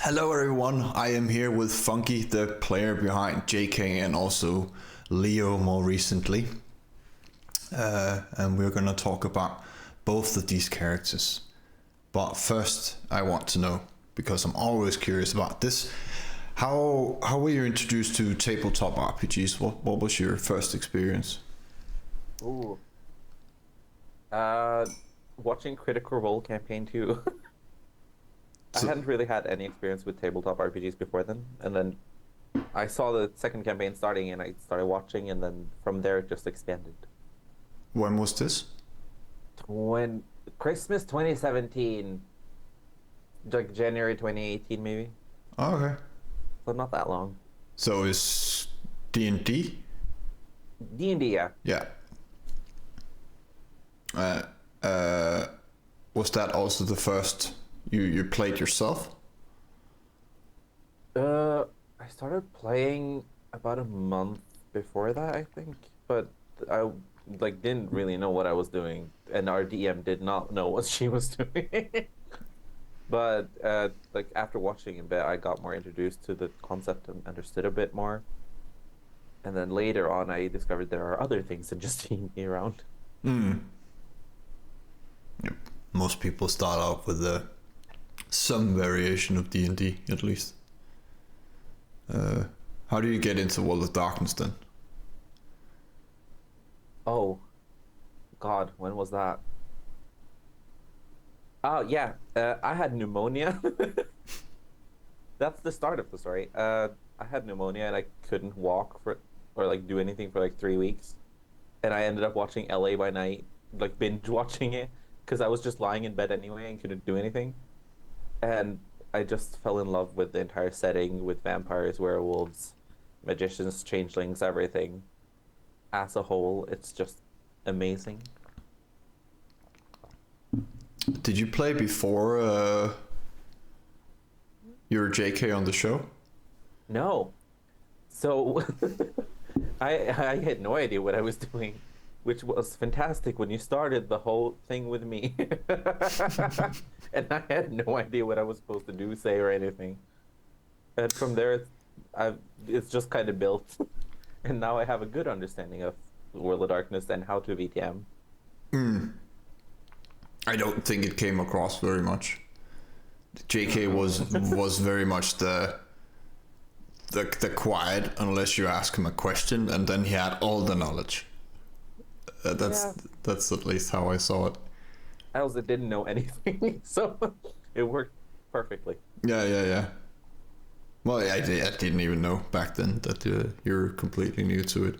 Hello everyone, I am here with Funkey, the player behind JK and also Leo more recently. And we're gonna talk about both of these characters. But first, I want to know, because I'm always curious about this, how were you introduced to tabletop RPGs? What was your first experience? Ooh. Watching Critical Role Campaign 2. I hadn't really had any experience with tabletop RPGs before then, and then I saw the second campaign starting and I started watching, and then from there it just expanded. When was this? When Christmas 2017, like January 2018 maybe. Oh, okay. So not that long. So is D&D? D&D, yeah. Yeah. Was that also the first you played yourself? I started playing about a month before that, I think, but I didn't really know what I was doing, and our DM did not know what she was doing. But after watching a bit, I got more introduced to the concept and understood a bit more. And then later on, I discovered there are other things than just seeing me around. Yep. Most people start out with some variation of D&D, at least. How do you get into World of Darkness then? Oh, God, when was that? Oh, yeah, I had pneumonia. That's the start of the story. I had pneumonia and I couldn't walk or do anything for 3 weeks. And I ended up watching LA by Night, binge watching it, because I was just lying in bed anyway and couldn't do anything. And I just fell in love with the entire setting, with vampires, werewolves, magicians, changelings, everything. As a whole, it's just amazing. Did you play before you were JK on the show? No. So I had no idea what I was doing, which was fantastic when you started the whole thing with me. And I had no idea what I was supposed to do, say, or anything. And from there, it's just kind of built. And now I have a good understanding of World of Darkness and how to VTM. I don't think it came across very much. JK was very much the quiet unless you ask him a question, and then he had all the knowledge. That's at least how I saw it. I also didn't know anything, so it worked perfectly. Yeah. Well, I didn't even know back then that you're completely new to it.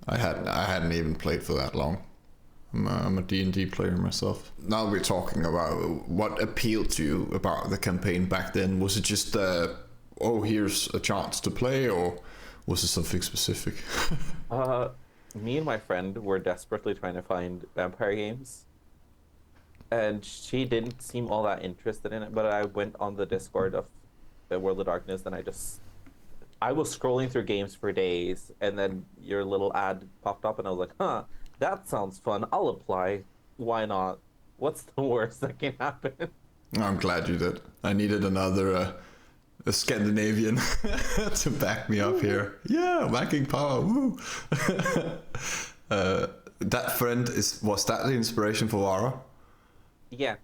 I hadn't even played for that long. I'm a D&D player myself. Now we're talking about what appealed to you about the campaign back then. Was it just here's a chance to play, or was it something specific? Me and my friend were desperately trying to find vampire games, and she didn't seem all that interested in it, but I went on the Discord of the World of Darkness, and I was scrolling through games for days, and then your little ad popped up, and I was like, huh, that sounds fun, I'll apply. Why not? What's the worst that can happen? I'm glad you did. I needed another a Scandinavian to back me up here. Yeah, backing power, woo! That friend was that the inspiration for Vara? Yeah.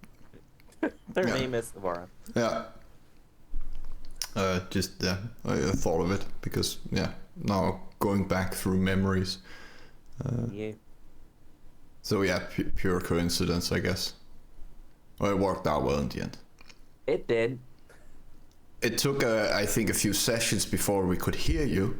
Their name is Vara. Yeah. I thought of it because now going back through memories. Yeah. So yeah, pure coincidence, I guess. Well, it worked out well in the end. It did. It took, I think, a few sessions before we could hear you.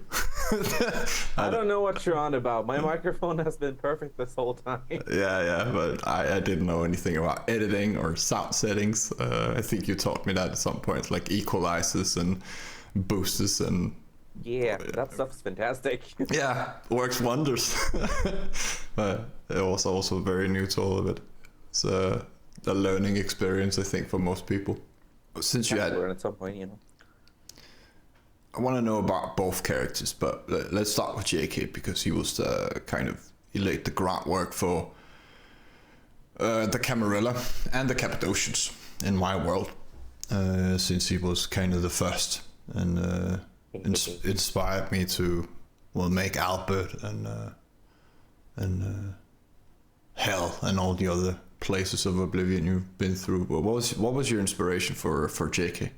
I don't know what you're on about. My microphone has been perfect this whole time. Yeah, but I didn't know anything about editing or sound settings. I think you taught me that at some point, like equalizers and boosters and... Yeah, that stuff's fantastic. Yeah, works wonders. But it was also very new to all of it. It's a learning experience, I think, for most people. Since you had... learn at some point, you know. I want to know about both characters, but let's start with JK, because he was he laid the groundwork for the Camarilla and the Cappadocians in my world. since he was kind of the first, and inspired me to make Albert and Hell and all the other places of Oblivion you've been through. But what was your inspiration for JK?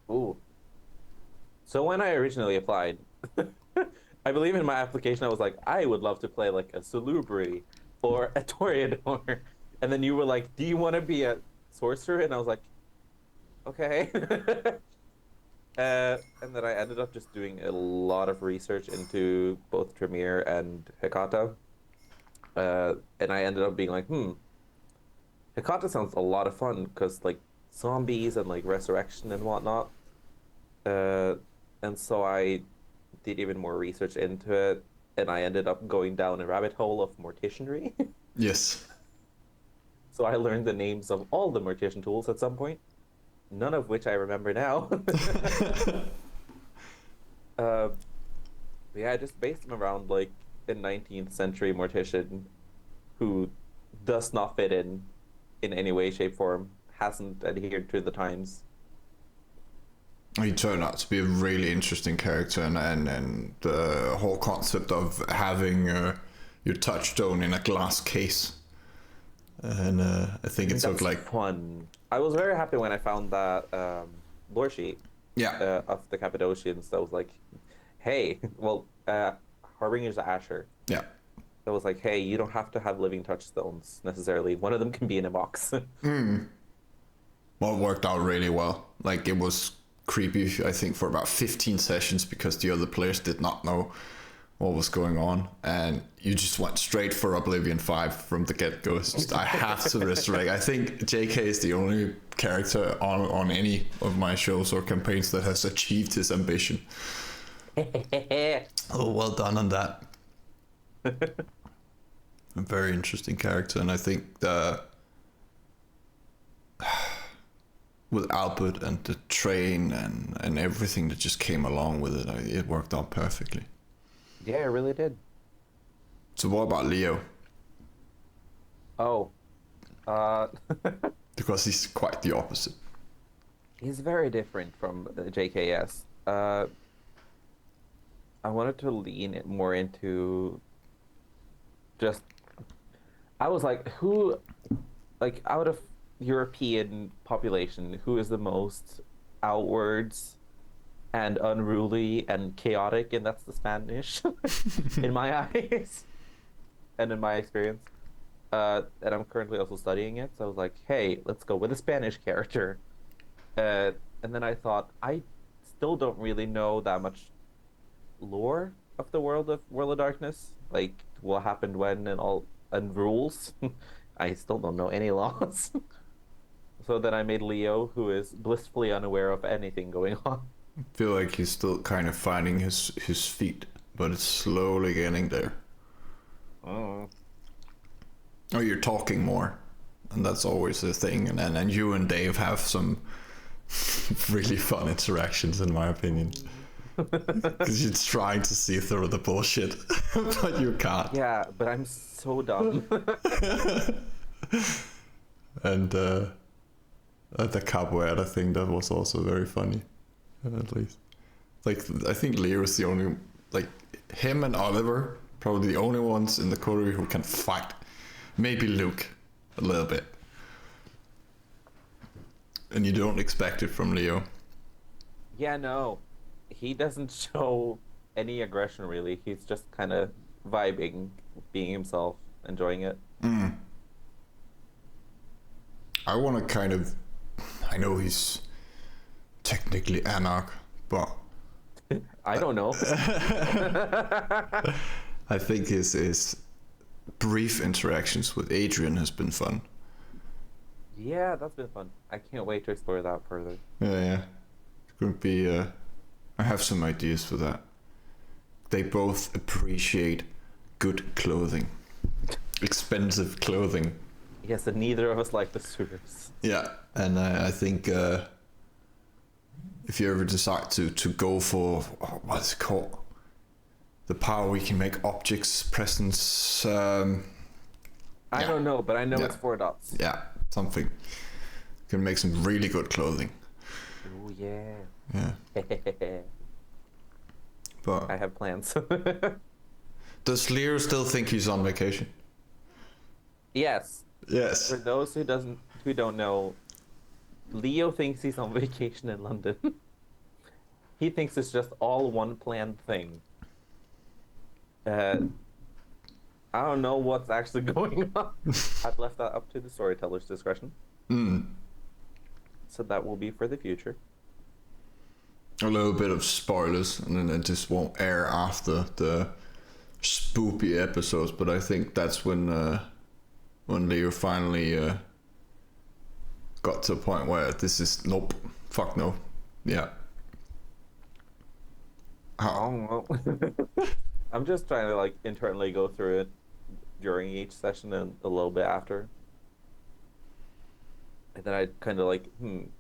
Ooh. So when I originally applied, I believe in my application I was like, I would love to play like a Salubri or a Toreador. And then you were like, do you want to be a sorcerer? And I was like, okay. And then I ended up just doing a lot of research into both Tremere and Hecata. And I ended up being like, Hecata sounds a lot of fun because like zombies and like resurrection and whatnot. And so I did even more research into it, and I ended up going down a rabbit hole of morticianry. Yes. So I learned the names of all the mortician tools at some point, none of which I remember now. Yeah, I just based them around like a 19th century mortician who does not fit in any way, shape, form, hasn't adhered to the times. He turned out to be a really interesting character, and the whole concept of having your touchstone in a glass case, and I think it looked like fun. I was very happy when I found that lore sheet. Yeah. Of the Cappadocians. That was like, hey, well, Harbinger's Asher. Yeah. That was like, hey, you don't have to have living touchstones necessarily. One of them can be in a box. Well, it worked out really well. Like, it was creepy, I think, for about 15 sessions because the other players did not know what was going on, and you just went straight for Oblivion 5 from the get-go. It's just, I have to resurrect. I think JK is the only character on any of my shows or campaigns that has achieved his ambition. Oh, well done on that. A very interesting character, and I think with Albert and the train and everything that just came along with it, it worked out perfectly. Yeah, it really did. So what about Leo? Oh. Because he's quite the opposite. He's very different from JKS. I wanted to lean it more into just... I was like, who... Like, out of European population, who is the most outwards and unruly and chaotic? And that's the Spanish in my eyes and in my experience. And I'm currently also studying it, so I was like, hey, let's go with a Spanish character. And then I thought, I still don't really know that much lore of the World of Darkness, like what happened when and rules. I still don't know any laws. So then I made Leo, who is blissfully unaware of anything going on. I feel like he's still kind of finding his feet, but it's slowly getting there. Oh, you're talking more, and that's always the thing. And you and Dave have some really fun interactions, in my opinion. Because you're trying to see through the bullshit, but you can't. Yeah, but I'm so dumb. And the capoeira thing, that was also very funny, at least. Like, I think Leo is the only, like, him and Oliver, probably the only ones in the coterie who can fight. Maybe Luke, a little bit. And you don't expect it from Leo. Yeah, no. He doesn't show any aggression, really. He's just kind of vibing, being himself, enjoying it. I want to kind of... I know he's technically Anarch, but... I don't know. I think his brief interactions with Adrian has been fun. Yeah, that's been fun. I can't wait to explore that further. Yeah. It's going to be... I have some ideas for that. They both appreciate good clothing. Expensive clothing. Yes, and neither of us like the suitors. Yeah, and I think if you ever decide to go for... what's it called? The power we can make objects, presence... I don't know, but I know it's 4 dots. Yeah, something. Can make some really good clothing. Oh yeah. Yeah. But I have plans. does Leo still think he's on vacation? Yes. Yes. For those who don't know, Leo thinks he's on vacation in London. He thinks it's just all one planned thing. Uh, I don't know what's actually going on. I've left that up to the storyteller's discretion. So that will be for the future. A little bit of spoilers, and then it just won't air after the spoopy episodes. But I think that's when Leo finally got to a point where this is nope, fuck no, yeah. Oh, well. I'm just trying to like internally go through it during each session and a little bit after. And then I kind of like,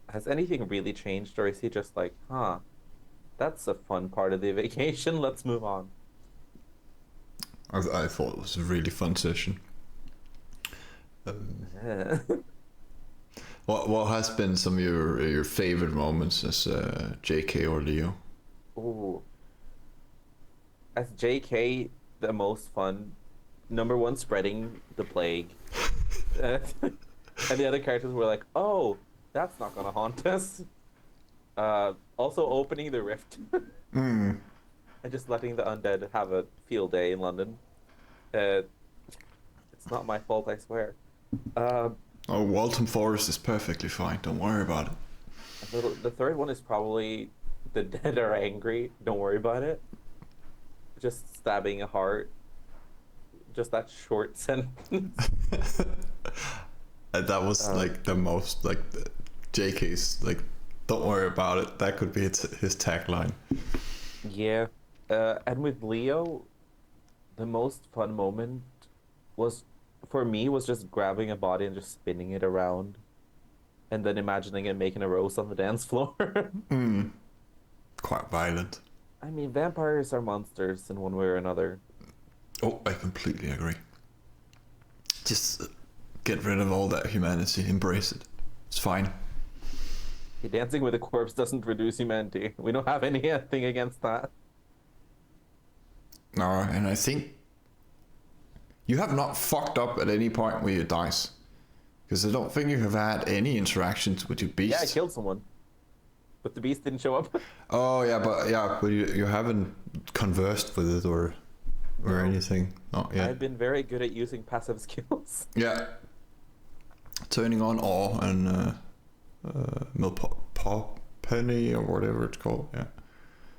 has anything really changed, or is he just like, that's a fun part of the vacation, let's move on. I thought it was a really fun session. What has been some of your favorite moments as JK or Leo? Ooh. As JK, the most fun, number one, spreading the plague. And the other characters were like, oh, that's not gonna haunt us. Also opening the rift. And just letting the undead have a field day in London. It's not my fault, I swear. Oh, Waltham Forest is perfectly fine, don't worry about it. The third one is probably the dead are angry, don't worry about it. Just stabbing a heart. Just that short sentence. That was like the most like JK's like, don't worry about it. That could be his tagline. Yeah. And with Leo, the most fun moment was, for me, was just grabbing a body and just spinning it around. And then imagining it making a roast on the dance floor. Quite violent. I mean, vampires are monsters in one way or another. Oh, I completely agree. Just get rid of all that humanity, embrace it. It's fine. Dancing with a corpse doesn't reduce humanity. We don't have anything against that. No, and I think you have not fucked up at any point with your dice. Because I don't think you have had any interactions with your beast. Yeah, I killed someone. But the beast didn't show up. Oh, but you haven't conversed with it or anything. Not yet. I've been very good at using passive skills. Yeah. Turning on awe and Milpopeny or whatever it's called. Yeah.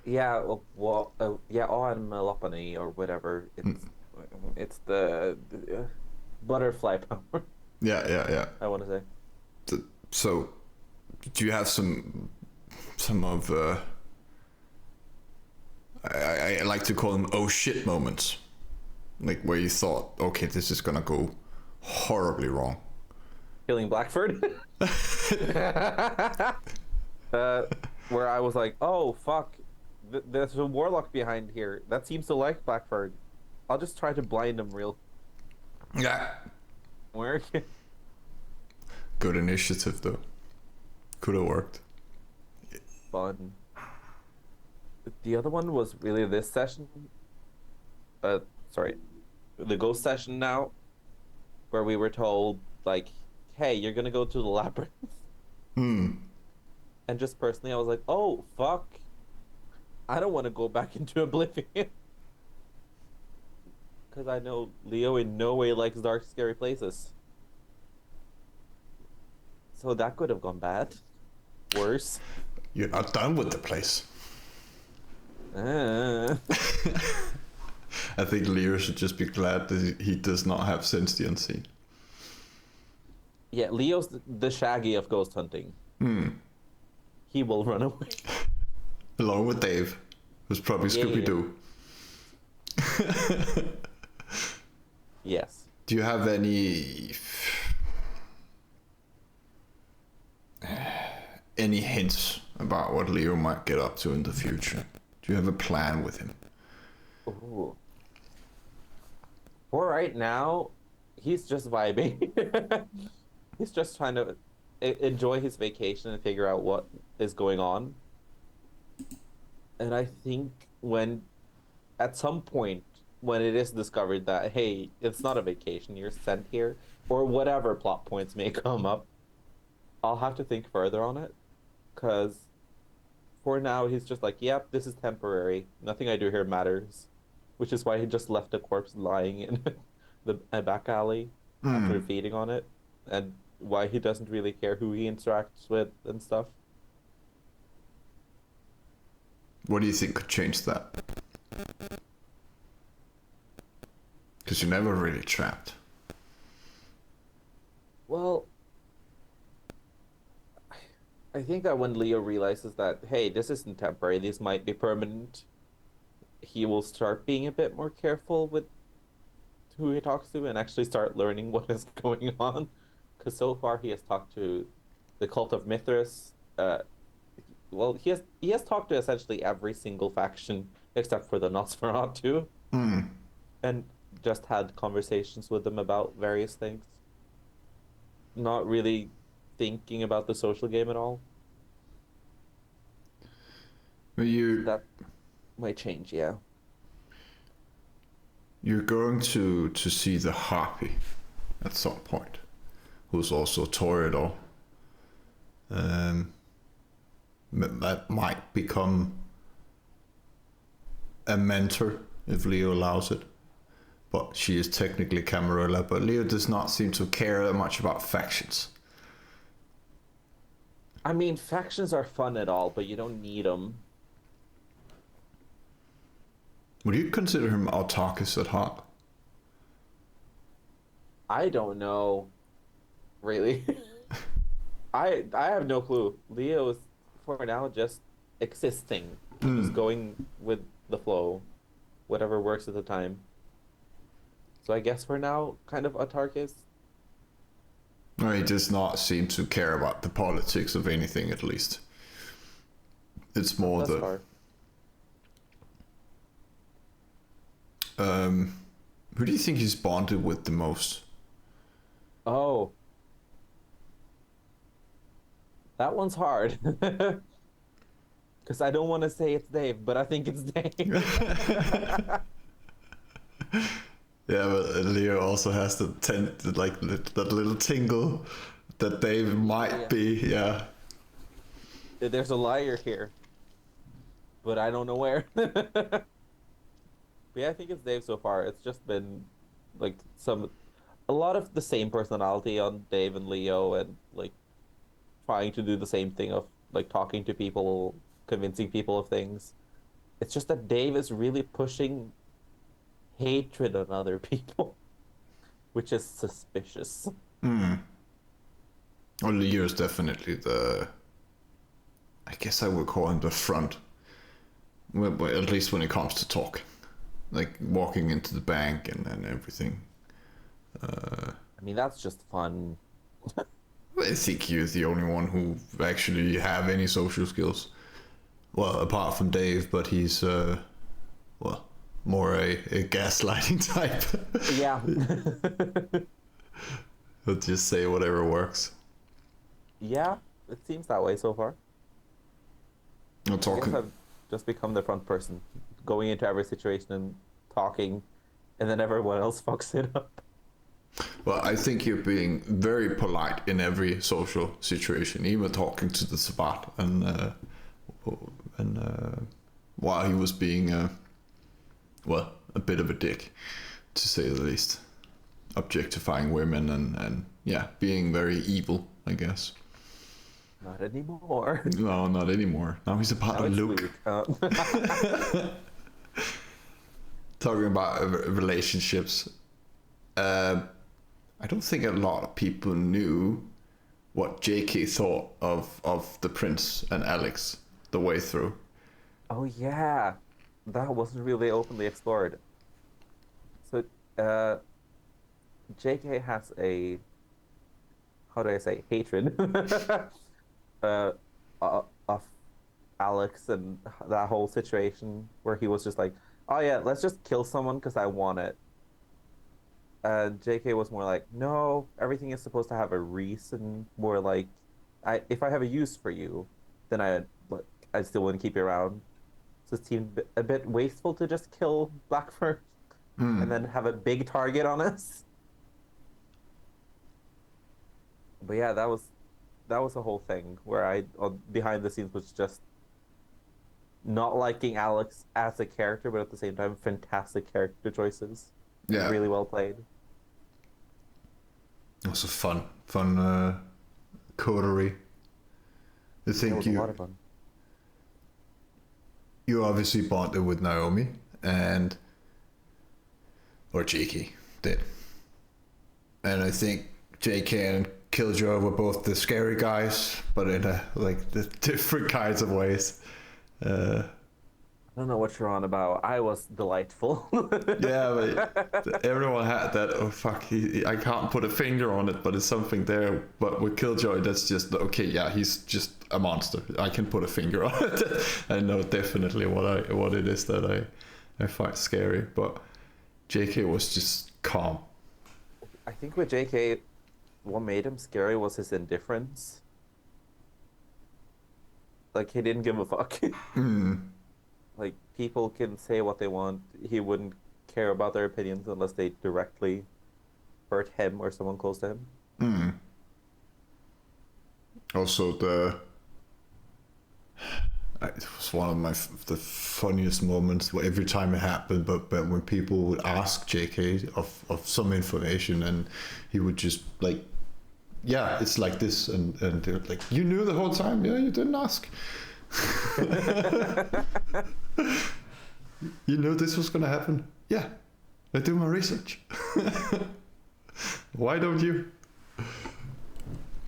Yeah, awe and melopony or whatever. It's the butterfly power. Yeah. I want to say. So, do you have some of I like to call them oh shit moments, like where you thought, okay, this is gonna go horribly wrong? Killing Blackford. Where I was like, oh fuck, there's a warlock behind here that seems to like Blackford. I'll just try to blind him real. Yeah. Where? Good initiative though. Could have worked. Fun. The other one was really this session. Sorry, the ghost session now, where we were told like, hey, you're gonna go to the labyrinth. And just personally, I was like, oh fuck, I don't want to go back into oblivion. Because I know Leo in no way likes dark, scary places. So that could have gone bad. Worse. You're not done with the place. Uh. I think Leo should just be glad that he does not have sense the unseen. Yeah, Leo's the Shaggy of ghost hunting. He will run away. Along with Dave, who's probably Scooby-Doo. Yes. Do you have any hints about what Leo might get up to in the future? Do you have a plan with him? Ooh. For right now, he's just vibing. He's just trying to enjoy his vacation and figure out what is going on. And I think when at some point when it is discovered that hey, it's not a vacation, you're sent here, or whatever plot points may come up, I'll have to think further on it. Because for now, he's just like, yep, this is temporary. Nothing I do here matters. Which is why he just left the corpse lying in the a back alley after Hmm. feeding on it, and why he doesn't really care who he interacts with and stuff. What do you think could change that? Because you're never really trapped. Well, I think that when Leo realizes that, hey, this isn't temporary, these might be permanent, he will start being a bit more careful with who he talks to and actually start learning what is going on. Because so far he has talked to the cult of Mithras. Well, he has talked to essentially every single faction except for the Nosferatu, Hmm. and just had conversations with them about various things. Not really thinking about the social game at all. But So that might change, yeah. you're going to see the Harpy at some point, who's also Toreador. Um, that might become a mentor if Leo allows it. But she is technically Camarilla, but Leo does not seem to care that much about factions. I mean, factions are fun at all, but you don't need them. Would you consider him autarkist at heart? I don't know, really. I have no clue. Leo is for now just existing, just Mm. going with the flow, whatever works at the time. So I guess for now, kind of autarkist. No, he does not seem to care about the politics of anything, at least. It's more Thus the far. who do you think he's bonded with the most? Oh, that one's hard. Because I don't want to say it's Dave, but I think it's Dave. Yeah, but Leo also has the that little tingle that Dave might Yeah. be. Yeah, There's a liar here, but I don't know where. But yeah, I think it's Dave so far. It's just been like a lot of the same personality on Dave and Leo, and like trying to do the same thing of like talking to people, convincing people of things. It's just that Dave is really pushing hatred on other people, which is suspicious. well, Leo is definitely the. I guess I would call him the front. Well, at least when it comes to talking, like walking into the bank and everything. I mean, that's just fun. I think you're the only one who actually have any social skills. Well, apart from Dave, but he's well, more a gaslighting type. Yeah. He'll just say whatever works. Yeah, it seems that way so far. I'm I guess talking. I've just become the front person, going into every situation and talking, and then everyone else fucks it up. Well, I think you're being very polite in every social situation, even talking to the Sabbat, and while he was being well, a bit of a dick, to say the least, objectifying women and yeah, being very evil, I guess. Not anymore. No, not anymore. Now he's about Now to it's look. Luke. Talking about relationships. Uh, I don't think a lot of people knew what JK thought of the prince and Alex the way through. Oh yeah, that wasn't really openly explored. So, uh, JK has a how do I say hatred uh, of Alex and that whole situation where he was just like, oh yeah, let's just kill someone because I want it. JK was more like, no, everything is supposed to have a reason, more like if I have a use for you, then I still wouldn't keep you around. So it seemed a bit wasteful to just kill Blackfur and then have a big target on us. But yeah, that was a whole thing where behind the scenes was just not liking Alex as a character, but at the same time, fantastic character choices. Yeah. Really well played. It was a fun coterie. I It think was a lot of fun. you obviously bonded with Naomi or JK did. And I think JK and Killjoy were both the scary guys, but in the different kinds of ways. I don't know what you're on about. I was delightful. Yeah, but everyone had that. Oh fuck! I can't put a finger on it, but it's something there. But with Killjoy, that's just okay. Yeah, he's just a monster. I can put a finger on it. I know definitely what it is that I find scary. But JK was just calm. I think with JK, what made him scary was his indifference. Like, he didn't give a fuck. Like, people can say what they want. He wouldn't care about their opinions unless they directly hurt him or someone close to him. Also, it was one of the funniest moments every time it happened. But when people would ask JK of some information, and he would just like, yeah, it's like this, and they're like, you knew the whole time? Yeah, you didn't ask. You knew this was gonna happen? Yeah, I do my research. Why don't you?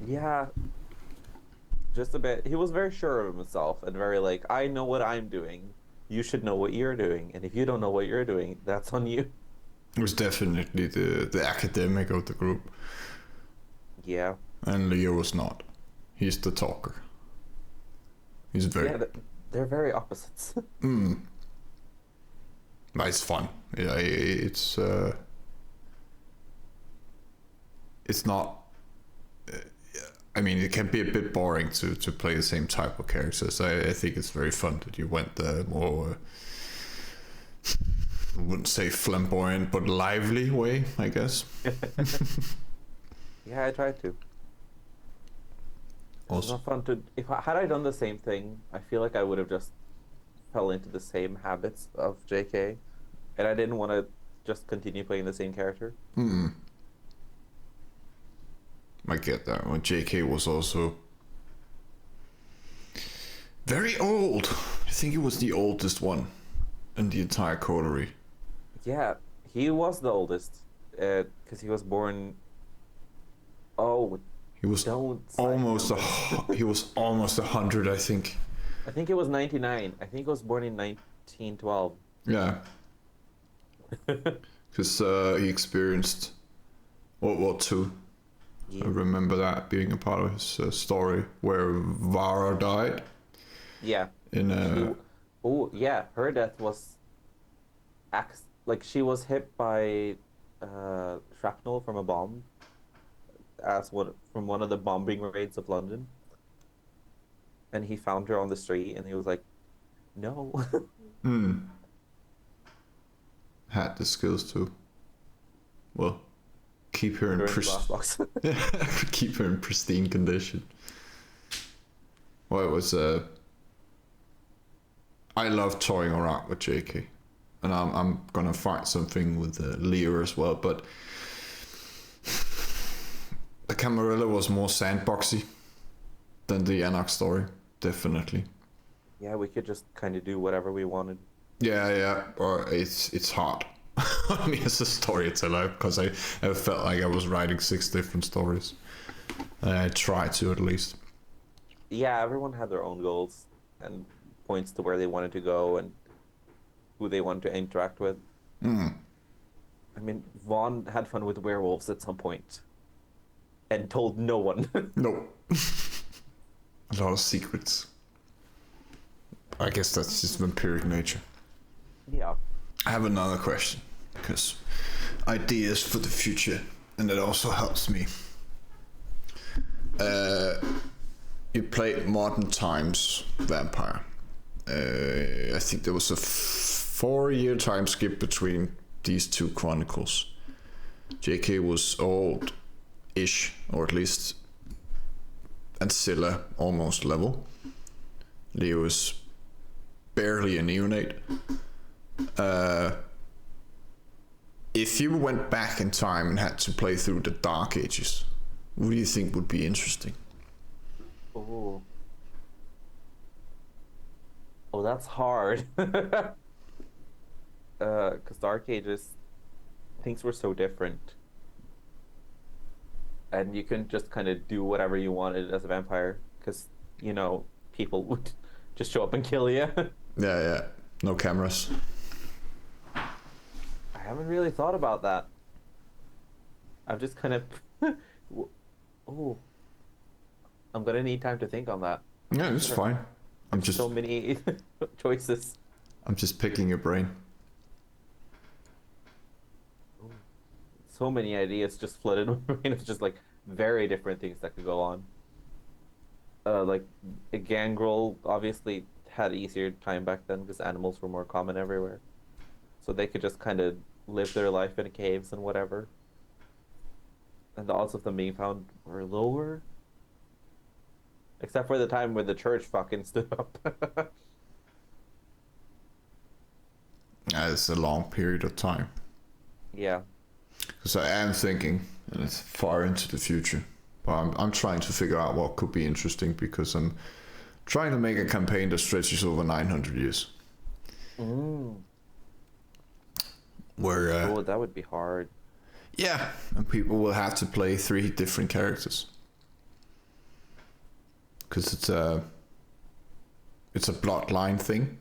Yeah, just a bit. He was very sure of himself and very like, I know what I'm doing. You should know what you're doing. And if you don't know what you're doing, that's on you. It was definitely the academic of the group. Yeah. And Leo was not. He's the talker. He's very... Yeah, they're very opposites. But it's fun. Yeah, it's not... I mean, it can be a bit boring to play the same type of characters. I think it's very fun that you went the more... I wouldn't say flamboyant, but lively way, I guess. Yeah, I tried to. It was not fun to... Had I done the same thing, I feel like I would have just fell into the same habits of JK, and I didn't want to just continue playing the same character. I get that. When JK was also very old. I think he was the oldest one in the entire coterie. Yeah, he was the oldest, because he was born... Oh, he was almost he was almost 100, I think. I think it was 99. I think he was born in 1912. Yeah. Because he experienced World War II. Yeah. I remember that being a part of his story, where Vara died. Yeah. Oh, yeah. Her death was... Like, she was hit by shrapnel from a bomb. From one of the bombing raids of London. And he found her on the street, and he was like, no. Had the skills to, well, keep her in keep her in pristine condition. Well, it was I love toying around with JK, and I'm gonna find something with Leo as well, but the Camarilla was more sandboxy than the Anarch story, definitely. Yeah, we could just kind of do whatever we wanted. Yeah, or it's hard on me as a storyteller, because I felt like I was writing 6 different stories. I tried to, at least. Yeah, everyone had their own goals and points to where they wanted to go and who they wanted to interact with. I mean, Vaughn had fun with werewolves at some point. And told no one. No. A lot of secrets. I guess that's just vampiric nature. Yeah. I have another question, because ideas for the future, and it also helps me. you played Modern Times Vampire. I think there was a 4-year time skip between these two chronicles. JK was old-ish, or at least Ancilla almost level. Leo was barely a neonate. If you went back in time and had to play through the Dark Ages, what do you think would be interesting? Oh, that's hard. Because Dark Ages, things were so different, and you couldn't just kind of do whatever you wanted as a vampire, because people would just show up and kill you. Yeah. No cameras. I haven't really thought about that. I've just kind of. Oh, I'm gonna need time to think on that. Yeah, it's fine. I'm just so many choices. I'm just picking your brain. So many ideas just flooded my brain. It's just like very different things that could go on. Like a gangrel obviously had easier time back then because animals were more common everywhere, so they could just kind of live their life in caves and whatever. And the odds of them being found were lower. Except for the time where the church fucking stood up. It's a long period of time. Yeah. Because I am thinking, and it's far into the future, but I'm trying to figure out what could be interesting because I'm trying to make a campaign that stretches over 900 years. Where that would be hard. Yeah, and people will have to play 3 different characters. Because it's a bloodline thing.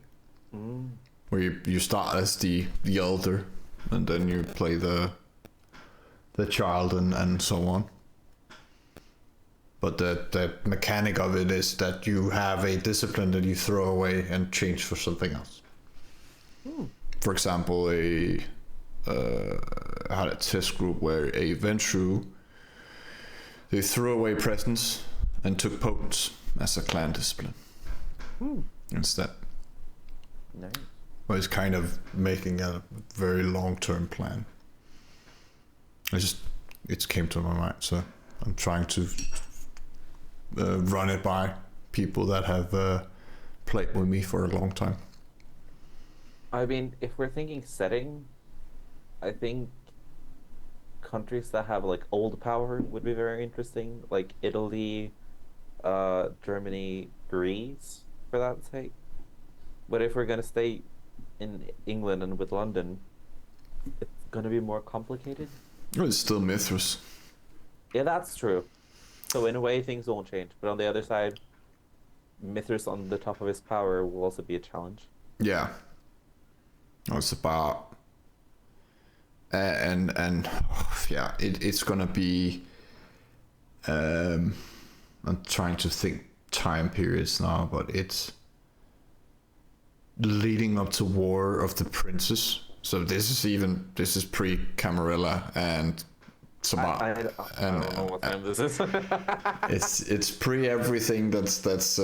Where you start as the elder, and then you play the child and so on. But the mechanic of it is that you have a discipline that you throw away and change for something else. For example, I had a test group where a Ventru, they threw away presence and took potence as a clan discipline instead. Nice. Well, it's kind of making a very long-term plan. It came to my mind, so I'm trying to run it by people that have played with me for a long time. I mean, if we're thinking setting, I think countries that have like old power would be very interesting, like Italy, Germany, Greece, for that sake. But if we're gonna stay in England and with London, it's gonna be more complicated. Oh, it's still Mithras. Yeah, that's true. So in a way, things won't change. But on the other side, Mithras on the top of his power will also be a challenge. Yeah. It's about and yeah, it's gonna be. I'm trying to think time periods now, but it's leading up to War of the Princes. So this is pre Camarilla and Sabat. I don't know what time this is. it's pre everything that's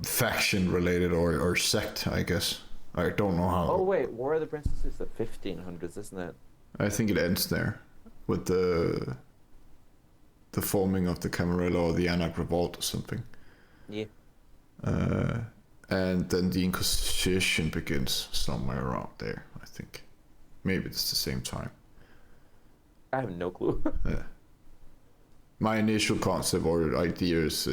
faction related or sect, I guess. I don't know how. Oh wait, War of the Princes is the 1500s, isn't it? I think it ends there with the forming of the Camarilla or the Anak Revolt or something. Yeah. And then the Inquisition begins somewhere around there, I think. Maybe it's the same time. I have no clue. Yeah. My initial concept or idea is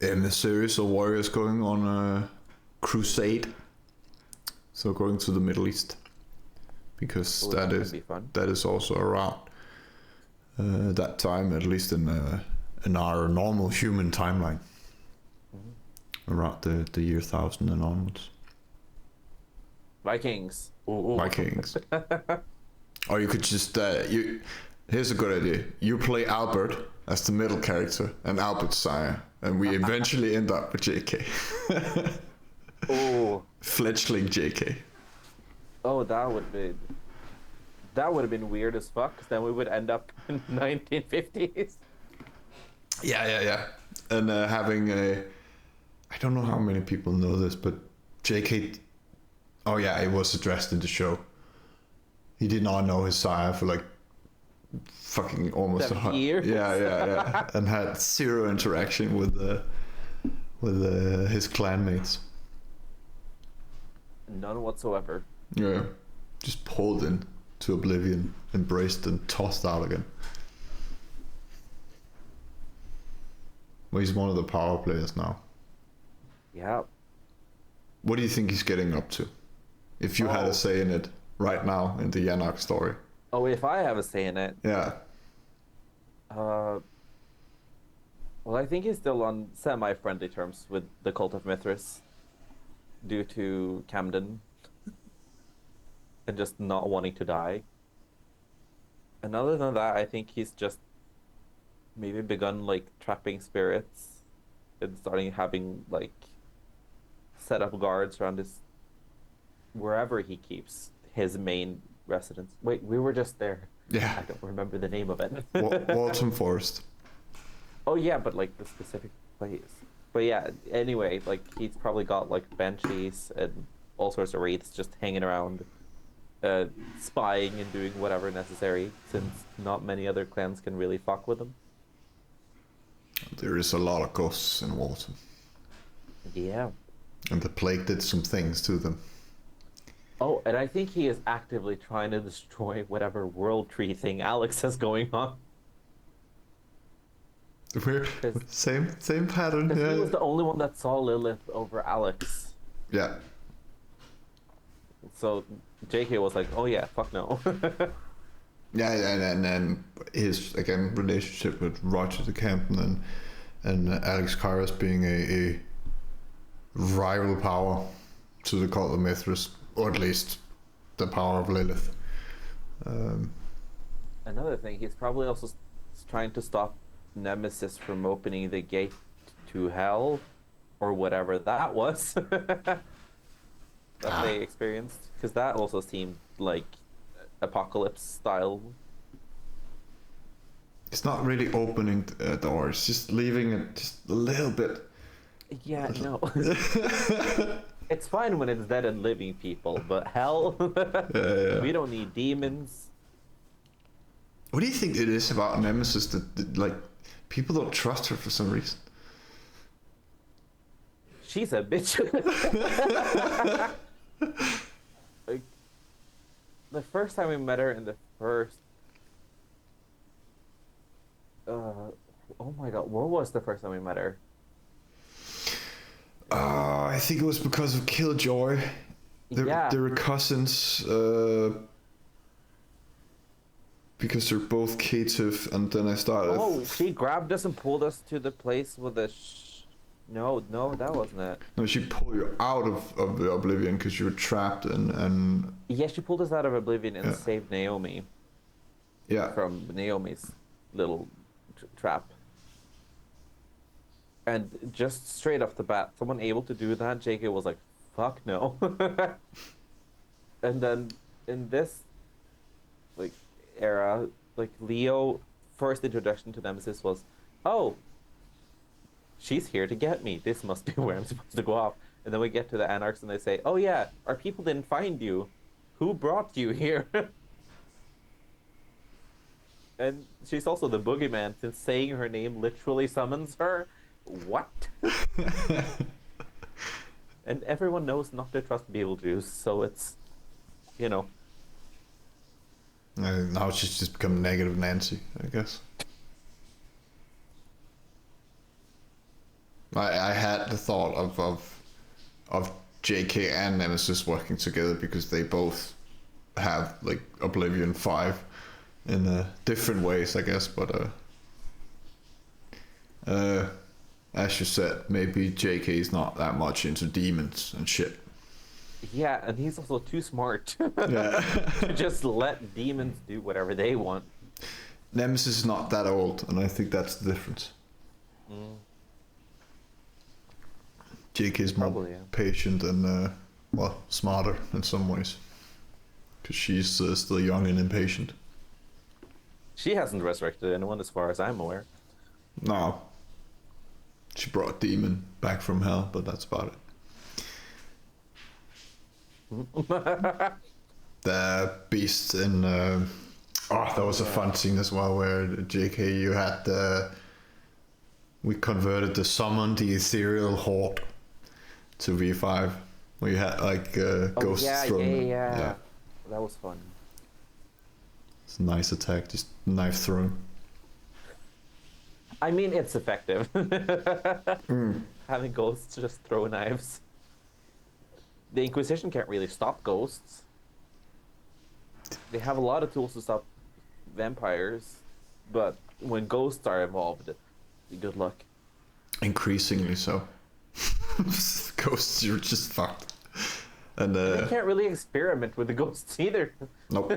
emissaries or warriors going on a crusade. So going to the Middle East. Because that is also around that time, at least in our normal human timeline. Around the year 1000 and onwards. Vikings. Ooh. Vikings. Or you could just here's a good idea. You play Albert as the middle character and Albert's sire, and we eventually end up with JK. Oh. Fledgling JK. Oh, that would be That would have been weird as fuck, because then we would end up in 1950s. Yeah. And having a, I don't know how many people know this, but J.K. Oh yeah, it was addressed in the show. He did not know his sire for like fucking almost 70 years. Yeah, and had zero interaction with his clanmates. None whatsoever. Yeah, just pulled in to oblivion, embraced and tossed out again. Well, he's one of the power players now. Yeah. What do you think he's getting up to? If you had a say in it right now in the Yanok story. Oh, if I have a say in it. Yeah. Well, I think he's still on semi-friendly terms with the Cult of Mithras due to Camden and just not wanting to die. And other than that, I think he's just maybe begun like trapping spirits and starting having like set up guards around his wherever he keeps his main residence. Wait, we were just there. Yeah. I don't remember the name of it. Waltham Forest. Oh yeah, but like the specific place. But yeah, anyway, like he's probably got like banshees and all sorts of wraiths just hanging around, spying and doing whatever necessary, since not many other clans can really fuck with them. There is a lot of ghosts in Waltham. Yeah. And the plague did some things to them. Oh, and I think he is actively trying to destroy whatever world tree thing Alex has going on. We're same pattern. Yeah. He was the only one that saw Lilith over Alex. Yeah. So JK was like, "Oh yeah, fuck no." Yeah, and then his again relationship with Roger the Campton and Alex Kairos being a rival power to the Cult of Mithras, or at least the power of Lilith. Another thing, he's probably also trying to stop Nemesis from opening the gate to hell, or whatever that was that they experienced, because that also seemed like apocalypse style. It's not really opening doors, just leaving it just a little bit. Yeah, no. It's fine when it's dead and living people, but hell, Yeah. we don't need demons. What do you think it is about Nemesis that like people don't trust her for some reason? She's a bitch. Like, the first time we met her in the first oh my god, what was the first time we met her? I think it was because of Killjoy. Yeah. They were cousins, because they're both cative, and then I started. Oh, she grabbed us and pulled us to the place with the No, that wasn't it. No, she pulled you out of the Oblivion because you were trapped and. Yeah, she pulled us out of Oblivion and Yeah. saved Naomi Yeah. from Naomi's little trap. And just straight off the bat, someone able to do that, JK was like, fuck no. And then in this like era, like Leo first introduction to Nemesis was, oh, she's here to get me. This must be where I'm supposed to go off. And then we get to the Anarchs and they say, oh yeah, our people didn't find you. Who brought you here? And she's also the boogeyman, since saying her name literally summons her. What? And everyone knows not to trust Beetlejuice, so it's, you know. Now she's just become negative Nancy, I guess. I had the thought of JK and Nemesis working together because they both have like Oblivion 5 in different ways, I guess, but as you said, maybe JK is not that much into demons and shit. Yeah, and he's also too smart Yeah. to just let demons do whatever they want. Nemesis is not that old, and I think that's the difference. JK is more Probably, yeah. patient and, well, smarter in some ways. because she's still young and impatient. She hasn't resurrected anyone, as far as I'm aware. No. She brought a demon back from hell, but that's about it. The beast in... that was a fun scene as well, where JK, you had we converted the summoned the ethereal horde to V5. Where you had like ghosts thrown. Yeah. That was fun. It's a nice attack, just knife thrown. I mean, it's effective. Having ghosts just throw knives. The Inquisition can't really stop ghosts. They have a lot of tools to stop vampires, but when ghosts are involved, good luck. Increasingly so. Ghosts, you're just fucked. And they can't really experiment with the ghosts either. Nope.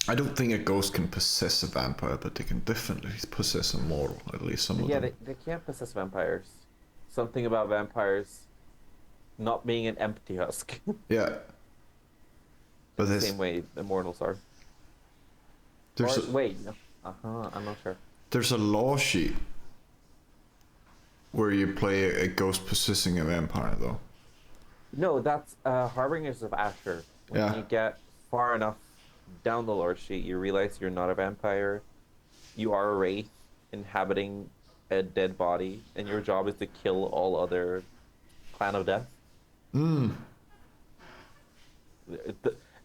I don't think a ghost can possess a vampire, but they can definitely possess a mortal, at least some of them. Yeah, they can't possess vampires. Something about vampires not being an empty husk. Yeah. But the same way immortals are. Wait, no. I'm not sure. There's a law sheet where you play a ghost possessing a vampire, though. No, that's Harbingers of Asher. When you get far enough down the lore sheet, you realize you're not a vampire. You are a wraith inhabiting a dead body, and your job is to kill all other clan of death.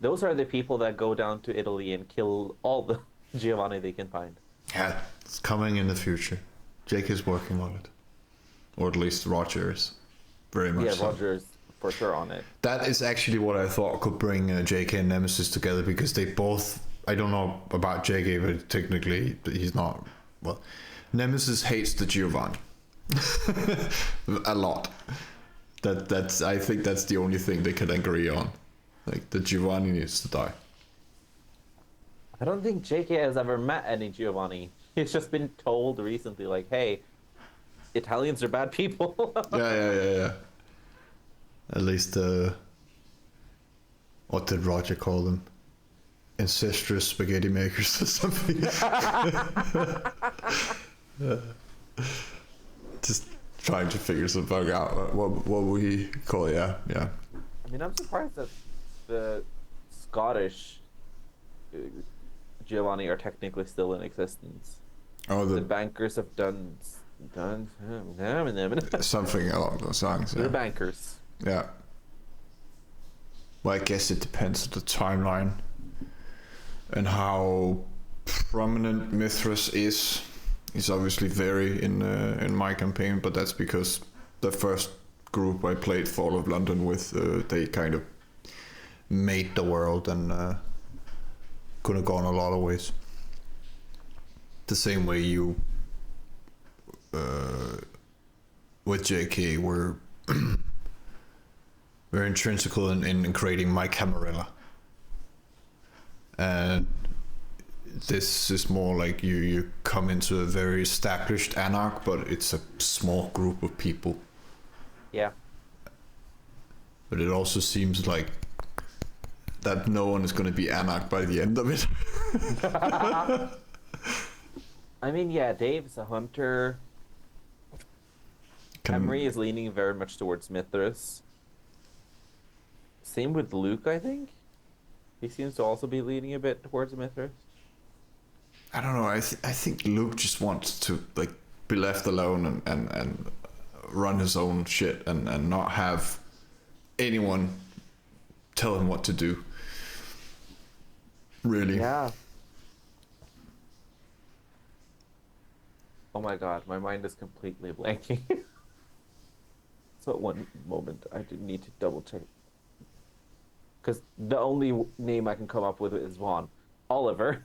Those are the people that go down to Italy and kill all the Giovanni they can find. Yeah, it's coming in the future. Jake is working on it. Or at least Roger is. Very much so. Roger's for sure on it. That is actually what I thought could bring JK and Nemesis together, because they both... I don't know about JK, but technically he's not... Well, Nemesis hates the Giovanni. A lot. That's. I think that's the only thing they can agree on. Like, the Giovanni needs to die. I don't think JK has ever met any Giovanni. He's just been told recently, like, hey, Italians are bad people. Yeah. At least, what did Roger call them? Incestuous spaghetti makers or something. Just trying to figure something out. What we call it, yeah. I mean, I'm surprised that the Scottish Giovanni are technically still in existence. Oh, the bankers have done something along those lines. They're bankers. Yeah. Well, I guess it depends on the timeline and how prominent Mithras is. He's obviously very in my campaign, but that's because the first group I played Fall of London with, they kind of made the world and could have gone a lot of ways. The same way you with JK were very intrinsical in creating my Camarilla, and this is more like you come into a very established anarch, but it's a small group of people. Yeah. But it also seems like that no one is going to be anarch by the end of it. I mean, yeah, Dave's a hunter. Emery is leaning very much towards Mithras. Same with Luke, I think. He seems to also be leaning a bit towards Mithras. I don't know. I think Luke just wants to like be left alone and run his own shit and not have anyone tell him what to do. Really. Yeah. Oh my god, my mind is completely blanking. So at one moment, I do need to double check. Because the only name I can come up with is Vaughn. Oliver.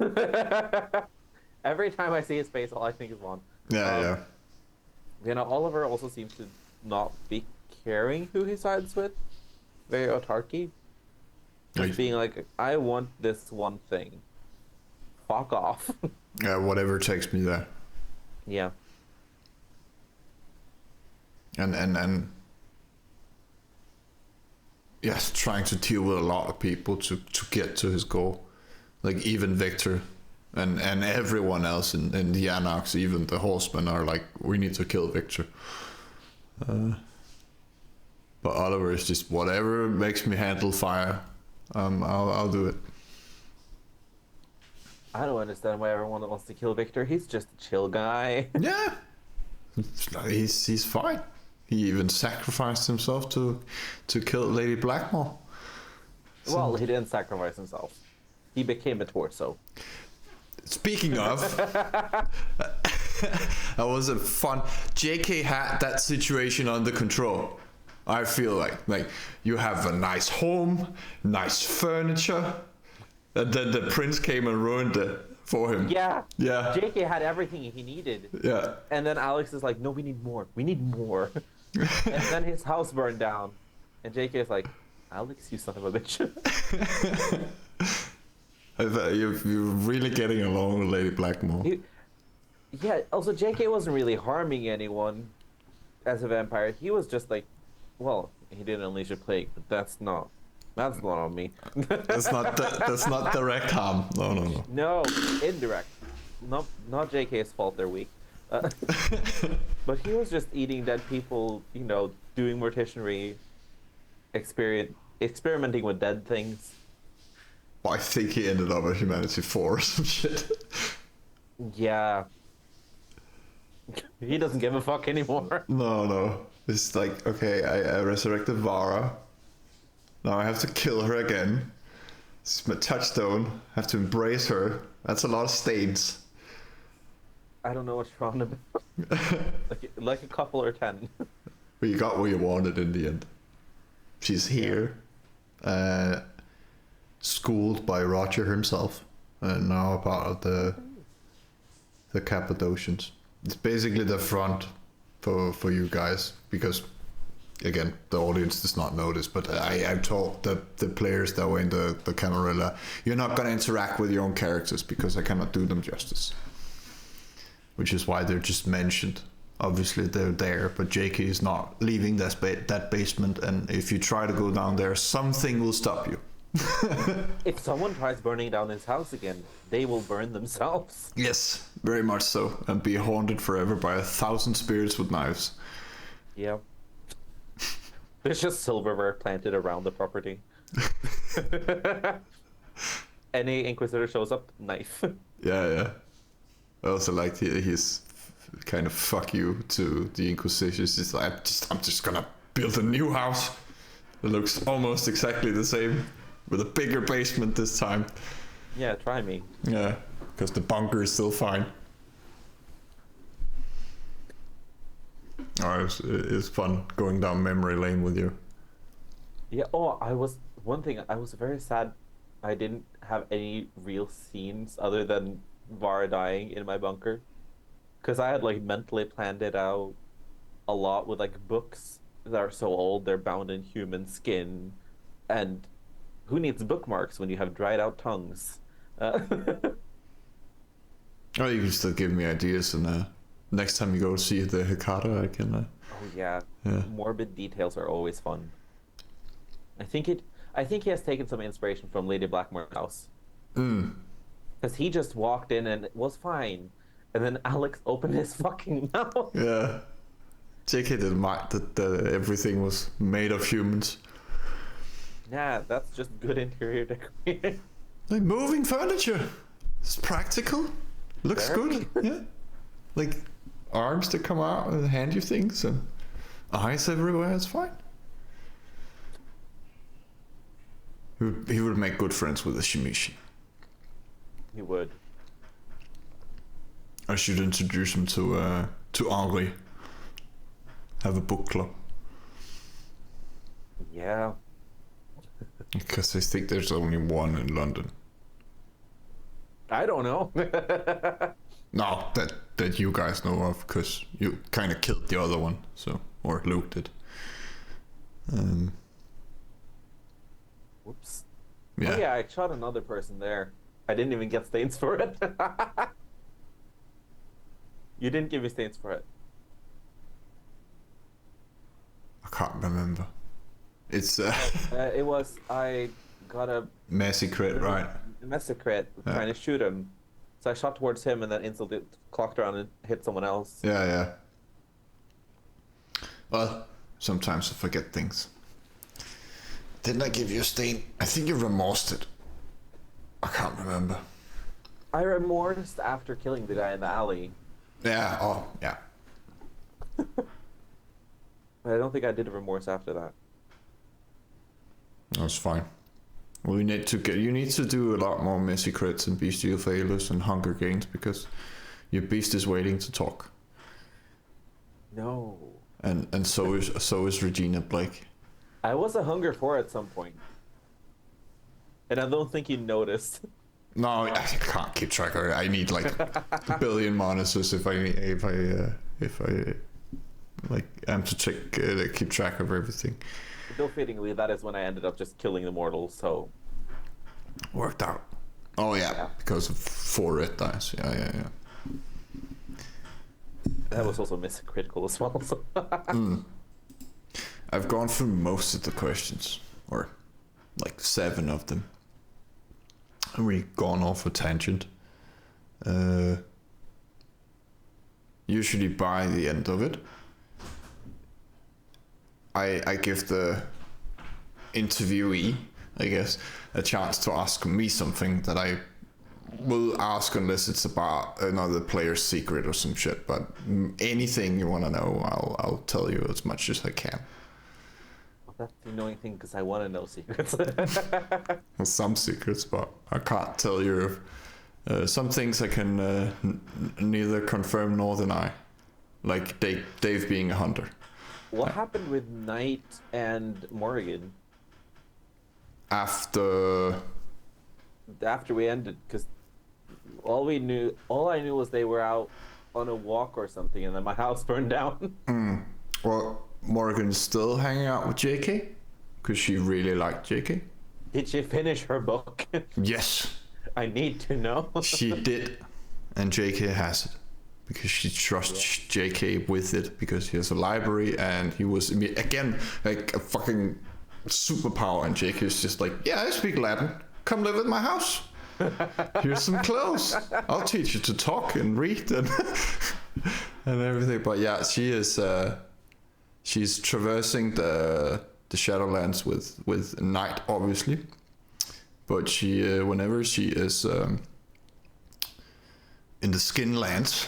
Every time I see his face, all I think is Vaughn. Yeah. You know, Oliver also seems to not be caring who he sides with. Very autarky. Just being like, I want this one thing. Fuck off. Yeah, whatever takes me there. Yeah. And yes, trying to deal with a lot of people to get to his goal. Like even Victor and everyone else in the Anarchs, even the Horsemen are like, we need to kill Victor. But Oliver is just whatever makes me handle fire. I'll do it. I don't understand why everyone wants to kill Victor. He's just a chill guy. Yeah, he's fine. He even sacrificed himself to kill Lady Blackmore. So, well, he didn't sacrifice himself. He became a torso. speaking of, that was a fun. JK had that situation under control. I feel like you have a nice home, nice furniture, and then the prince came and ruined it for him. Yeah. Yeah. JK had everything he needed. Yeah. And then Alex is like, no, we need more. We need more. And then his house burned down. And JK is like, Alex, you son of a bitch. You're really getting along with Lady Blackmore. Yeah, also JK wasn't really harming anyone as a vampire. He was just like, well, he didn't unleash a plague, but that's not on me. That's not direct harm. No. No, indirect. Not JK's fault they're weak. But he was just eating dead people, doing morticianry, experimenting with dead things. Well, I think he ended up at Humanity 4 or some shit. Yeah. He doesn't give a fuck anymore. No. It's like, okay, I resurrected Vara. Now I have to kill her again. It's my touchstone. I have to embrace her. That's a lot of stains. I don't know what's wrong about. like a couple or 10. But you got what you wanted in the end. She's here. Schooled by Roger himself. And now a part of the Cappadocians. It's basically the front for you guys. Because, again, the audience does not know this, but I told the players that were in the Camarilla, you're not going to interact with your own characters because I cannot do them justice. Which is why they're just mentioned. Obviously they're there, but JK is not leaving that basement, and if you try to go down there, something will stop you. If someone tries burning down his house again, they will burn themselves. Yes, very much so, and be haunted forever by 1,000 spirits with knives. Yeah. There's just silverware planted around the property. Any Inquisitor shows up, knife. Yeah. I also like his kind of fuck you to the Inquisition. It's like, I'm just gonna build a new house that looks almost exactly the same, with a bigger basement this time. Yeah, try me. Yeah, because the bunker is still fine. Oh, it's fun going down memory lane with you. Yeah, one thing, I was very sad I didn't have any real scenes other than Vara dying in my bunker. Because I had mentally planned it out a lot with books that are so old they're bound in human skin, and who needs bookmarks when you have dried out tongues? Oh, you can still give me ideas, and next time you go see the Hecata, I can. Oh yeah, morbid details are always fun. I think he has taken some inspiration from Lady Blackmore's house. Because he just walked in and it was fine. And then Alex opened his fucking mouth. Yeah. JK didn't mind that everything was made of humans. Yeah, that's just good interior decorating. Like moving furniture. It's practical. Looks good. Yeah. Like arms that come out and hand you things and eyes everywhere. It's fine. He would make good friends with the Shimishi. He would. I should introduce him to Henri. Have a book club. Yeah. Because I think there's only one in London. I don't know. No, that you guys know of, because you kind of killed the other one, so, or Luke did. Whoops. Yeah. Oh yeah, I shot another person there. I didn't even get stains for it. You didn't give me stains for it. I can't remember. It's It was I got a messy crit, right? massacre Yeah, trying to shoot him, so I shot towards him and then instantly clocked around and hit someone else. yeah, yeah. Well, sometimes I forget things. Didn't I give you a stain? I think you remorsed it. I can't remember. I remorsed after killing the guy in the alley, Yeah. Oh, yeah. but I don't think I did a remorse after that. That's fine. We need to get. You need to do a lot more messy crits and bestial failures and Hunger Games because your beast is waiting to talk. No. And so is Regina Blake. I was a Hunger 4 at some point, and I don't think you noticed. No, I can't keep track of it. I need like a billion monitors if I like am to keep track of everything. Though fittingly, that is when I ended up just killing the mortals, so... Worked out. Oh yeah, because of 4 red dice. Yeah. That was also miss critical as well, so... I've gone through most of the questions, or like 7 of them. And we've gone off a tangent. Usually by the end of it, I give the interviewee, I guess, a chance to ask me something that I will ask unless it's about another player's secret or some shit. But anything you want to know, I'll tell you as much as I can. Well, that's the annoying thing, because I want to know secrets. Some secrets, but I can't tell you. Some things I can neither confirm nor deny, like Dave being a hunter. What happened with Knight and Morrigan After we ended? Because all I knew was they were out on a walk or something, and then my house burned down. well, Morgan's still hanging out with JK because she really liked JK. Did she finish her book? Yes, I need to know. she did, and JK has it because she trusts JK with it because he has a library and he was again like a fucking superpower, and JK is just like, yeah, I speak Latin. Come live at my house. Here's some clothes. I'll teach you to talk and read and and everything. But yeah, she is. She's traversing the Shadowlands with Knight, obviously. But she, whenever she is in the Skinlands,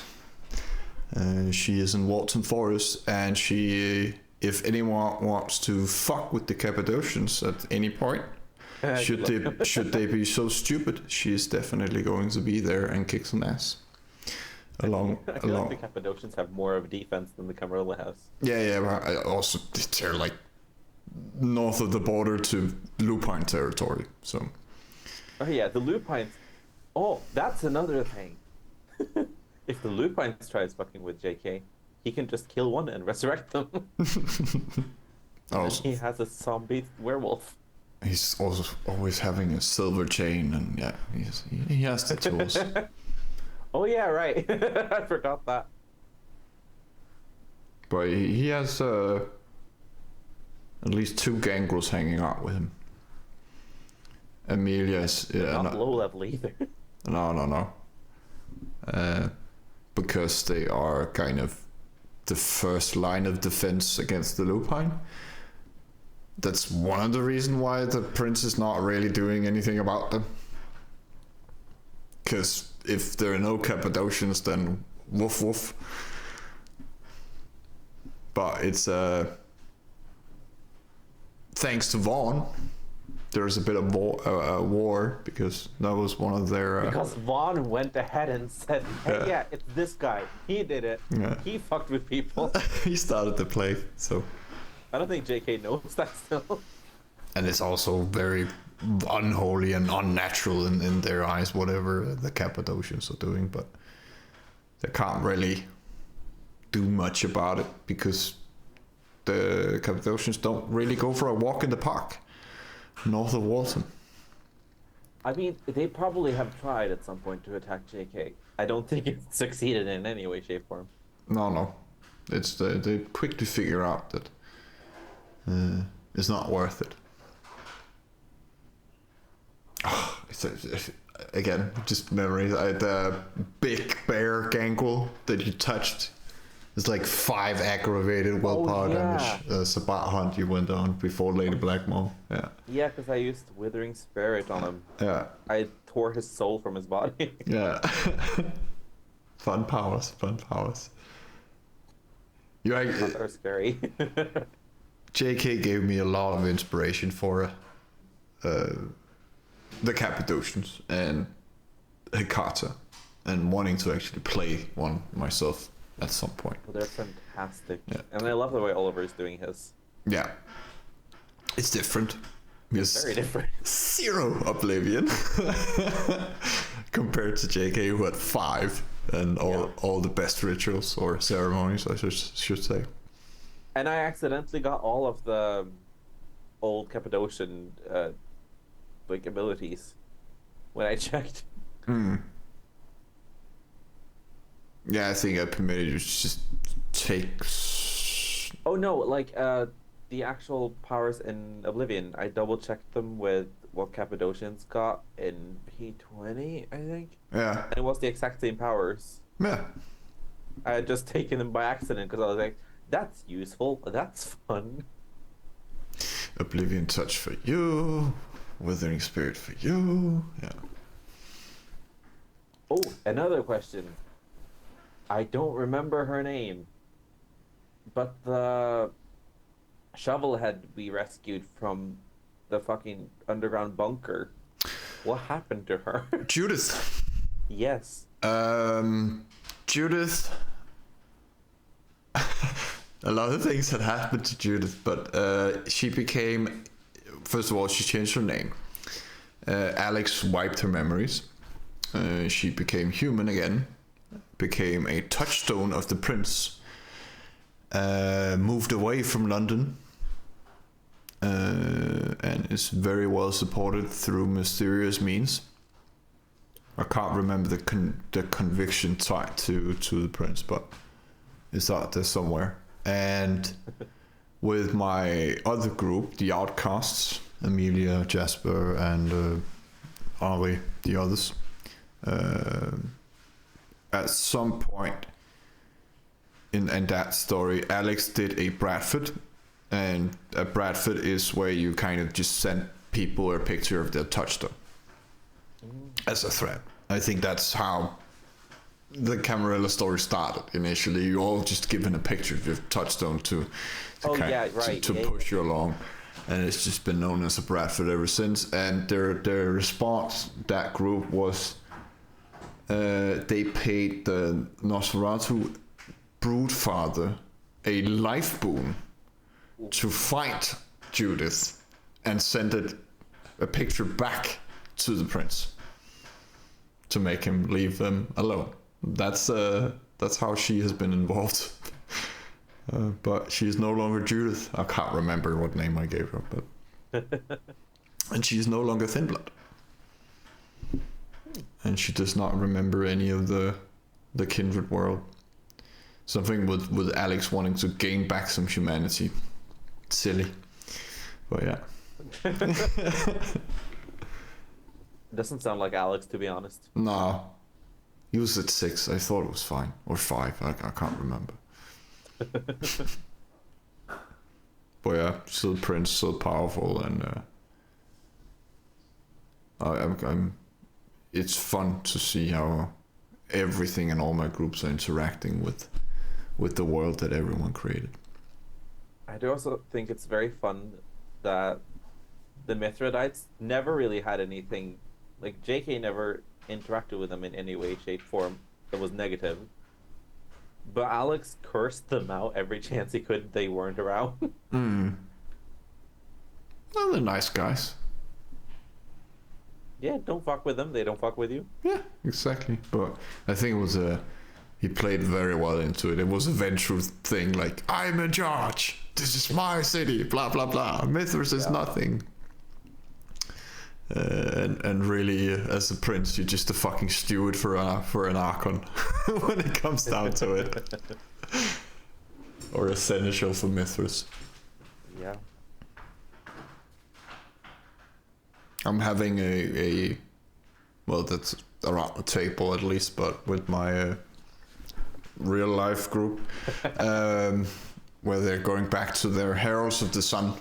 she is in Walton Forest, and she, if anyone wants to fuck with the Cappadocians at any point, should they be so stupid, she is definitely going to be there and kick some ass. I feel like the Cappadocians have more of a defense than the Camarilla has. Yeah, but I also they're like north of the border to Lupine territory, so. Oh yeah, the Lupines. Oh, that's another thing. If the Lupines tries fucking with JK, he can just kill one and resurrect them. Also, he has a zombie werewolf. He's also always having a silver chain, and yeah, he has the tools. Oh yeah, right. I forgot that. But he has at least 2 gangrels hanging out with him. Amelia's not low level either. No. Because they are kind of the first line of defense against the Lupine. That's one of the reasons why the prince is not really doing anything about them. Because if there are no Cappadocians, then woof woof. But it's thanks to Vaughn, there's a bit of war because that was one of their. Because Vaughn went ahead and said, "Hey, yeah, it's this guy. He did it. Yeah. He fucked with people." He started the play, so. I don't think JK knows that still. And it's also very unholy and unnatural in their eyes, whatever the Cappadocians are doing, but they can't really do much about it because the Cappadocians don't really go for a walk in the park north of Walton. I mean, they probably have tried at some point to attack JK. I don't think it succeeded in any way, shape, or form. No. It's they quickly figure out that It's not worth it. Again, just memories. The big bear gangrel that you touched. It's like 5 aggravated willpower damage. Sabat hunt you went on before Lady Blackmore. Yeah. Yeah, because I used Withering Spirit on him. Yeah. I tore his soul from his body. Yeah. Fun powers. They're scary. JK gave me a lot of inspiration for the Cappadocians and Hecata, and wanting to actually play one myself at some point. Well, they're fantastic. Yeah. And I love the way Oliver is doing his. Yeah. It's different. It's very different. 0 Oblivion compared to JK, who had 5 and all the best rituals or ceremonies, I should say. And I accidentally got all of the old Cappadocian like abilities when I checked. Yeah, I think I permitted you to just take. Oh no, like the actual powers in Oblivion, I double checked them with what Cappadocians got in P20, I think. Yeah. And it was the exact same powers. Yeah. I had just taken them by accident because I was like, that's useful, that's fun. Oblivion Touch for you, Withering Spirit for you. Yeah. Oh, another question. I don't remember her name, but the shovelhead we rescued from the fucking underground bunker. What happened to her? Judith. Yes. Judith. A lot of things had happened to Judith, but she became. First of all, she changed her name. Alex wiped her memories. She became human again. Became a touchstone of the prince. Moved away from London. And is very well supported through mysterious means. I can't remember the conviction tied to the prince, but it's out there somewhere. And with my other group, the Outcasts, Amelia, Jasper, and Ari, the others, at some point in that story, Alex did a Bradford, and a Bradford is where you kind of just send people a picture of their touchstone as a threat. I think that's how the Camarilla story started initially. You all just given a picture of your touchstone to push you along, and it's just been known as a Bradford ever since. And their response, that group, was they paid the Nosferatu Broodfather a life boon to fight Judith and send a picture back to the prince to make him leave them alone. That's how she has been involved. But she's no longer Judith. I can't remember what name I gave her, but and she's no longer Thinblood. And she does not remember any of the kindred world. Something with Alex wanting to gain back some humanity. Silly. But yeah. Doesn't sound like Alex, to be honest. No. He was at 6. I thought it was fine. Or 5. I can't remember. But yeah, still Prince, so powerful, and I'm. It's fun to see how everything and all my groups are interacting with the world that everyone created. I do also think it's very fun that the Mithradites never really had anything, like JK never interacted with them in any way, shape, form that was negative. But Alex cursed them out every chance he could. They weren't around. Well, they're nice guys. Yeah, don't fuck with them. They don't fuck with you. Yeah, exactly. But I think it was he played very well into it. It was a vengeful thing, like, I'm in charge. This is my city. Blah blah blah. Mithras is nothing. And really, as a prince, you're just a fucking steward for an Archon when it comes down to it, or a seneschal for Mithras. Yeah. I'm having a well, that's around the table at least, but with my real life group, where they're going back to their Heralds of the Sun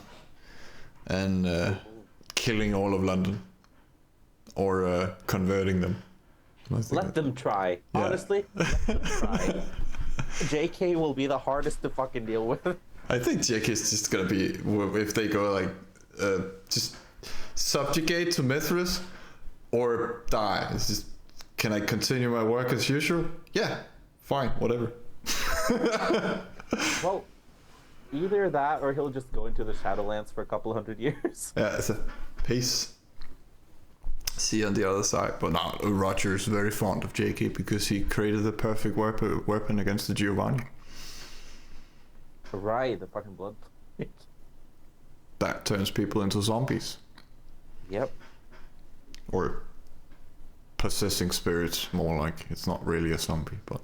and killing all of London or converting them. Let them try. Yeah. Honestly, let them try. JK will be the hardest to fucking deal with. I think JK is just gonna be, if they go like just subjugate to Mithras or die. It's just, can I continue my work as usual? Yeah, fine, whatever. Well, either that or he'll just go into the Shadowlands for a couple hundred years. Yeah, it's a peace. See you on the other side. But now Roger is very fond of JK because he created the perfect weapon against the Giovanni. Right, the fucking blood. That turns people into zombies. Yep. Or possessing spirits, more like. It's not really a zombie, but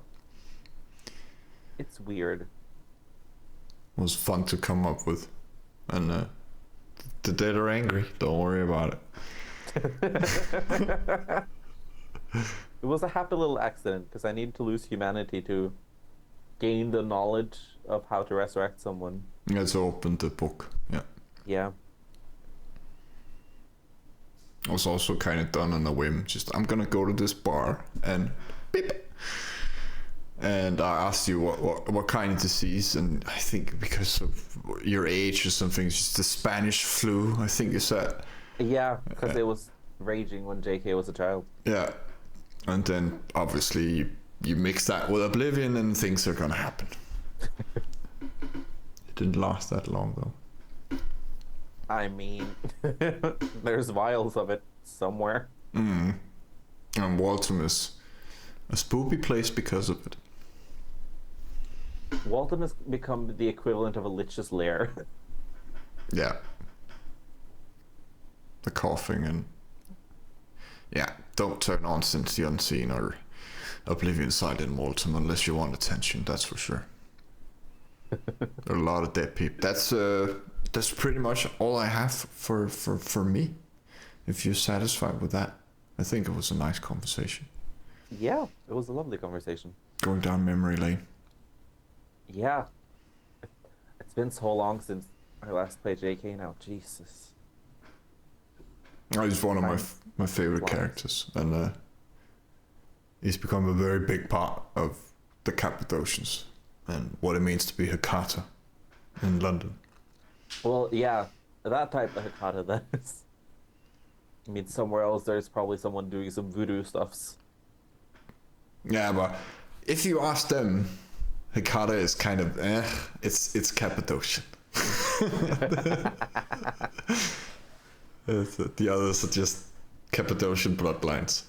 It's weird. it was fun to come up with. And the dead are angry. Don't worry about it. It was a happy little accident because I needed to lose humanity to gain the knowledge of how to resurrect someone. Let's open the book. Yeah. Yeah. I was also kind of done on a whim. Just, I'm gonna go to this bar and beep. And I asked you what kind of disease, and I think because of your age or something, it's just the Spanish flu, I think you said. Yeah, because it was raging when JK was a child. Yeah. And then obviously you mix that with Oblivion and things are gonna happen. It didn't last that long though. I mean, there's vials of it somewhere. And Waltham is a spooky place because of it. Waltham has become the equivalent of a lich's lair. Yeah. The coughing and yeah, don't turn on Since the Unseen or Oblivion side in Waltham unless you want attention, that's for sure. There are a lot of dead people. That's pretty much all I have for me. If you're satisfied with that, I think it was a nice conversation. Yeah, it was a lovely conversation. Going down memory lane. Yeah. It's been so long since I last played JK now. Jesus. Oh, he's one of my favorite characters, and he's become a very big part of the Cappadocians and what it means to be Hecata in London. Well, yeah, that type of Hecata, that is. I mean, somewhere else there's probably someone doing some voodoo stuffs. Yeah, but if you ask them, Hecata is kind of it's Cappadocian. The others are just Cappadocian bloodlines.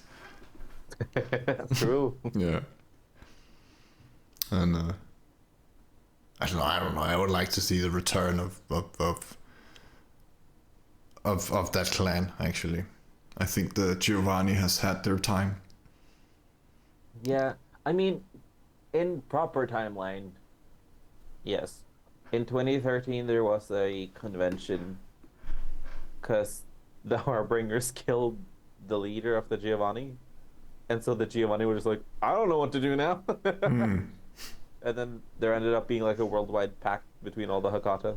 True. Yeah. And I don't know. I would like to see the return of that clan. Actually, I think the Giovanni has had their time. Yeah, I mean, in proper timeline, yes. In 2013, there was a convention because the Harbingers killed the leader of the Giovanni. And so the Giovanni were just like, I don't know what to do now. And then there ended up being like a worldwide pact between all the Hecata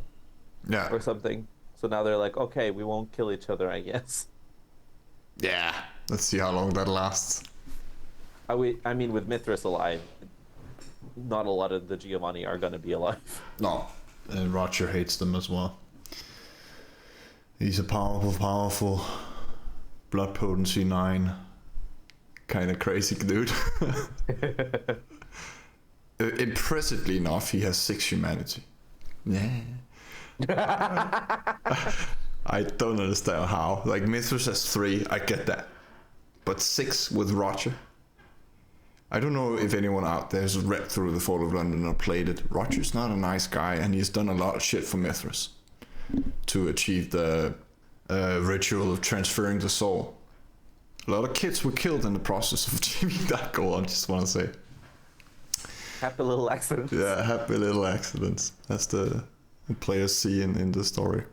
Yeah. or something. So now they're like, okay, we won't kill each other, I guess. Yeah. Let's see how long that lasts. I mean, with Mithras alive, not a lot of the Giovanni are going to be alive. No. And Roger hates them as well. He's a powerful blood potency 9 kind of crazy dude. Impressively enough, he has 6 humanity. Yeah. I don't understand how. Like, Mithras has 3, I get that. But 6 with Roger? I don't know if anyone out there has read through The Fall of London or played it. Roger's not a nice guy, and he's done a lot of shit for Mithras to achieve the ritual of transferring the soul. A lot of kids were killed in the process of achieving that goal, I just want to say. Happy little accidents. Yeah, happy little accidents. That's the players see in the story.